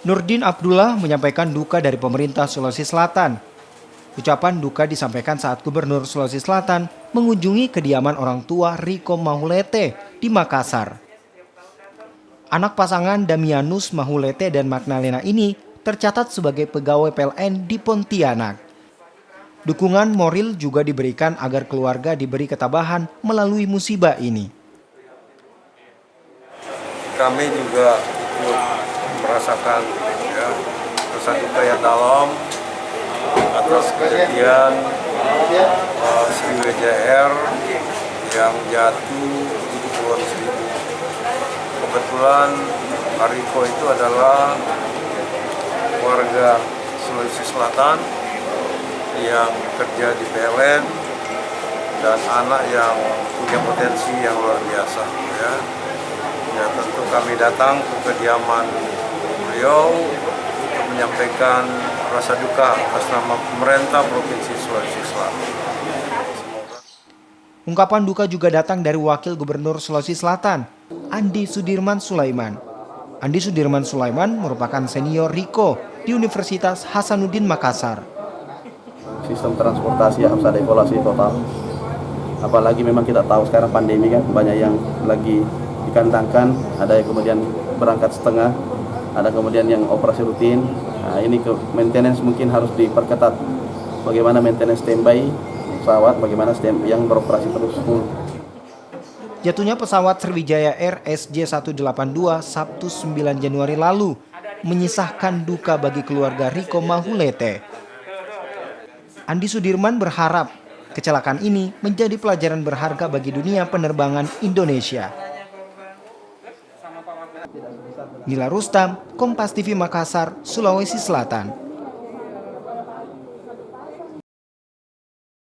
Nurdin Abdullah menyampaikan duka dari pemerintah Sulawesi Selatan. Ucapan duka disampaikan saat Gubernur Sulawesi Selatan mengunjungi kediaman orang tua Riko Mahulete di Makassar. Anak pasangan Damianus Mahulete dan Magdalena ini tercatat sebagai pegawai PLN di Pontianak. Dukungan moral juga diberikan agar keluarga diberi ketabahan melalui musibah ini. Kami juga ikut merasakan rasa duka yang dalam atas kejadian Sriwijaya Air yang jatuh di Kepulauan Seribu. Kebetulan Riko itu adalah warga Sulawesi Selatan yang kerja di PLN dan anak yang punya potensi yang luar biasa. Ya, tentu kami datang ke kediaman beliau untuk menyampaikan rasa duka atas nama pemerintah Provinsi Sulawesi Selatan. Ungkapan duka juga datang dari Wakil Gubernur Sulawesi Selatan, Andi Sudirman Sulaiman. Andi Sudirman Sulaiman merupakan senior Riko di Universitas Hasanuddin Makassar. Sistem transportasi harus ada evaluasi total. Apalagi memang kita tahu sekarang pandemi kan, banyak yang lagi dikandangkan, ada yang kemudian berangkat setengah, ada kemudian yang operasi rutin. Nah, ini ke maintenance mungkin harus diperketat. Bagaimana maintenance standby pesawat, bagaimana yang beroperasi terus full. Jatuhnya pesawat Sriwijaya Air SJ182 Sabtu 9 Januari lalu menyisahkan duka bagi keluarga Riko Mahulete. Andi Sudirman berharap kecelakaan ini menjadi pelajaran berharga bagi dunia penerbangan Indonesia. Nila Rustam, Kompas TV Makassar, Sulawesi Selatan.